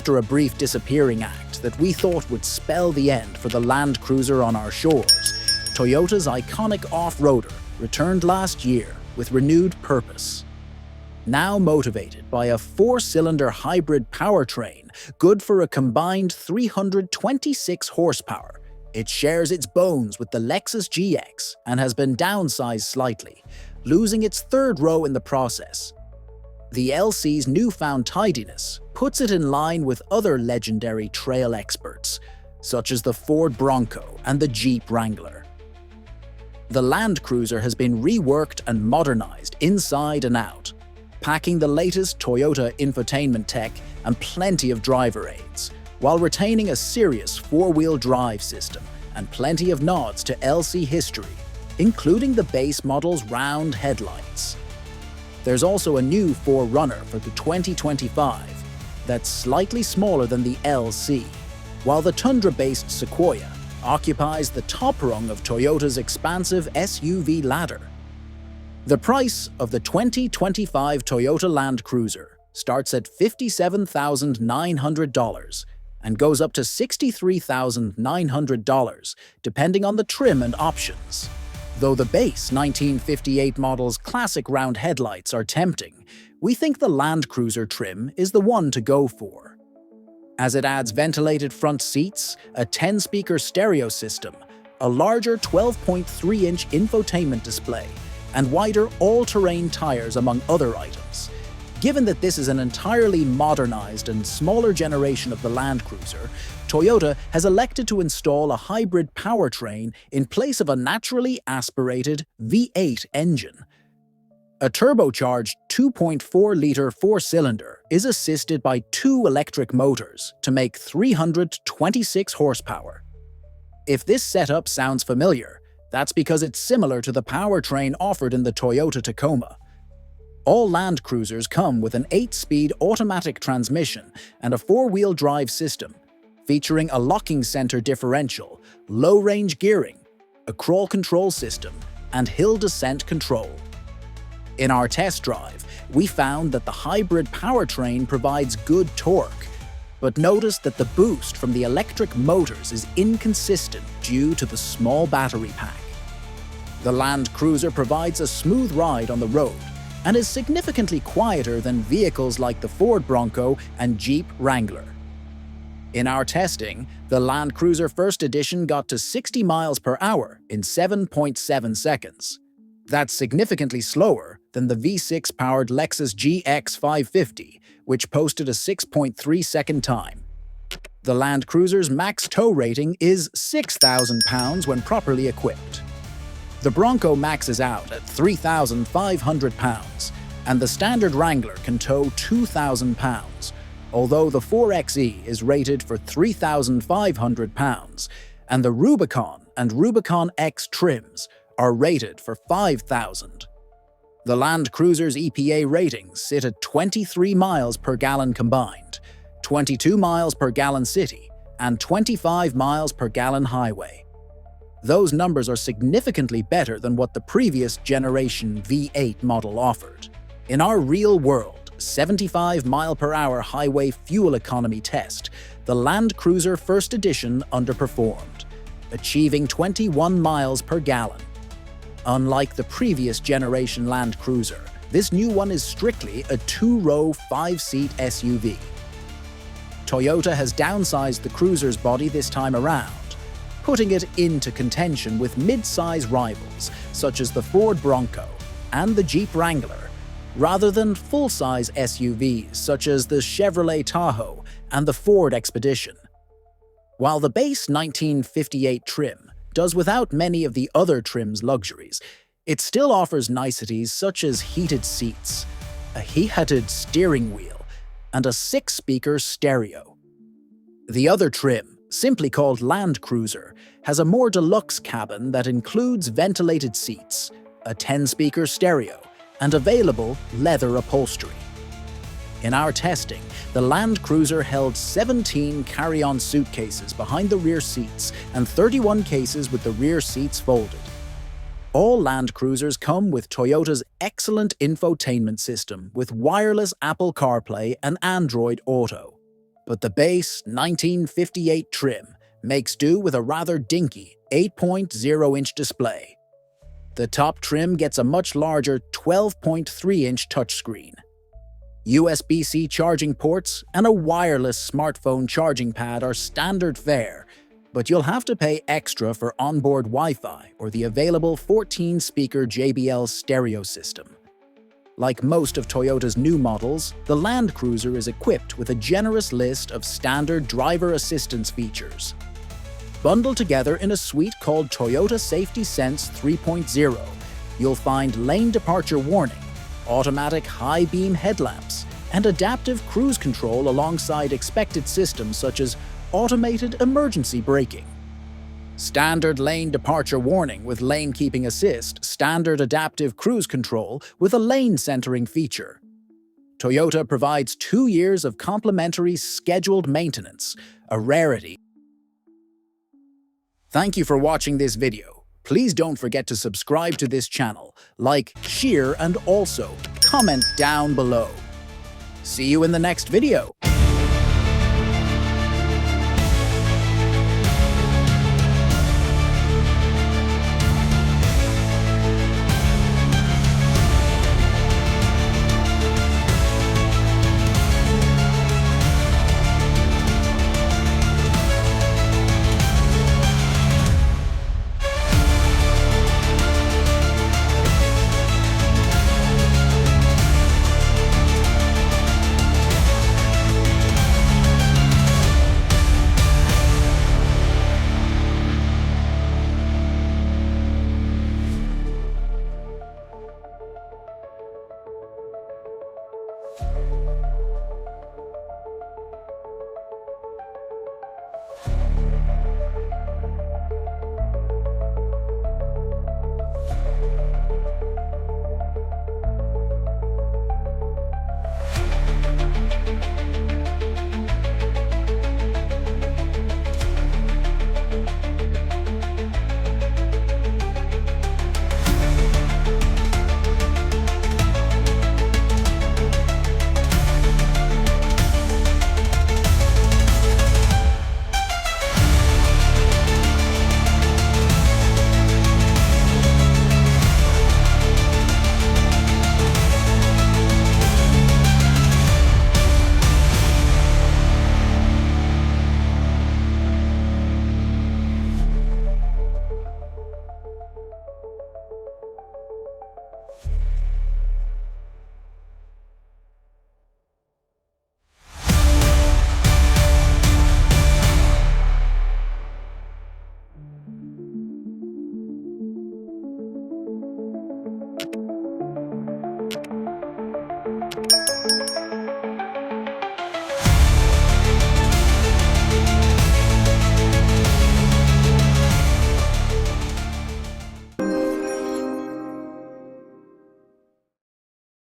after a brief disappearing act that we thought would spell the end for the Land Cruiser on our shores, Toyota's iconic off-roader returned last year with renewed purpose. Now motivated by a 4-cylinder hybrid powertrain good for a combined 326 horsepower, it shares its bones with the Lexus GX and has been downsized slightly, losing its third row in the process. The LC's newfound tidiness puts it in line with other legendary trail experts, such as the Ford Bronco and the Jeep Wrangler. The Land Cruiser has been reworked and modernized inside and out, packing the latest Toyota infotainment tech and plenty of driver aids, while retaining a serious 4-wheel drive system and plenty of nods to LC history, including the base model's round headlights. There's also a new 4Runner for the 2025 that's slightly smaller than the LC, while the Tundra-based Sequoia occupies the top rung of Toyota's expansive SUV ladder. The price of the 2025 Toyota Land Cruiser starts at $57,900 and goes up to $63,900 depending on the trim and options. Though the base 1958 model's classic round headlights are tempting, we think the Land Cruiser trim is the one to go for, as it adds ventilated front seats, a 10-speaker stereo system, a larger 12.3-inch infotainment display, and wider all-terrain tires among other items. Given that this is an entirely modernized and smaller generation of the Land Cruiser, Toyota has elected to install a hybrid powertrain in place of a naturally aspirated V8 engine. A turbocharged 2.4-liter 4-cylinder is assisted by 2 electric motors to make 326 horsepower. If this setup sounds familiar, that's because it's similar to the powertrain offered in the Toyota Tacoma. All Land Cruisers come with an 8-speed automatic transmission and a 4-wheel drive system, featuring a locking center differential, low-range gearing, a crawl control system, and hill descent control. In our test drive, we found that the hybrid powertrain provides good torque, but noticed that the boost from the electric motors is inconsistent due to the small battery pack. The Land Cruiser provides a smooth ride on the road and is significantly quieter than vehicles like the Ford Bronco and Jeep Wrangler. In our testing, the Land Cruiser First Edition got to 60 miles per hour in 7.7 seconds. That's significantly slower than the V6-powered Lexus GX 550, which posted a 6.3-second time. The Land Cruiser's max tow rating is 6,000 pounds when properly equipped. The Bronco maxes out at 3,500 pounds, and the standard Wrangler can tow 2,000 pounds, although the 4xe is rated for 3,500 pounds, and the Rubicon and Rubicon X trims are rated for 5,000. The Land Cruiser's EPA ratings sit at 23 miles per gallon combined, 22 miles per gallon city, and 25 miles per gallon highway. Those numbers are significantly better than what the previous generation V8 model offered. In our real-world 75-mile-per-hour highway fuel economy test, the Land Cruiser First Edition underperformed, achieving 21 miles per gallon. Unlike the previous generation Land Cruiser, this new one is strictly a 2-row, 5-seat SUV. Toyota has downsized the Cruiser's body this time around, putting it into contention with mid-size rivals such as the Ford Bronco and the Jeep Wrangler, rather than full-size SUVs such as the Chevrolet Tahoe and the Ford Expedition. While the base 1958 trim does without many of the other trim's luxuries, it still offers niceties such as heated seats, a heated steering wheel, and a 6-speaker stereo. The other trim, simply called Land Cruiser, has a more deluxe cabin that includes ventilated seats, a 10-speaker stereo, and available leather upholstery. In our testing, the Land Cruiser held 17 carry-on suitcases behind the rear seats and 31 cases with the rear seats folded. All Land Cruisers come with Toyota's excellent infotainment system with wireless Apple CarPlay and Android Auto. But the base 1958 trim makes do with a rather dinky 8.0-inch display. The top trim gets a much larger 12.3-inch touchscreen. USB-C charging ports and a wireless smartphone charging pad are standard fare, but you'll have to pay extra for onboard Wi-Fi or the available 14-speaker JBL stereo system. Like most of Toyota's new models, the Land Cruiser is equipped with a generous list of standard driver assistance features. Bundled together in a suite called Toyota Safety Sense 3.0, you'll find lane departure warning, automatic high-beam headlamps, and adaptive cruise control alongside expected systems such as automated emergency braking. Standard lane departure warning with lane keeping assist, standard adaptive cruise control with a lane centering feature. Toyota provides 2 years of complimentary scheduled maintenance, a rarity. Thank you for watching this video. Please don't forget to subscribe to this channel, like, share, and also comment down below. See you in the next video.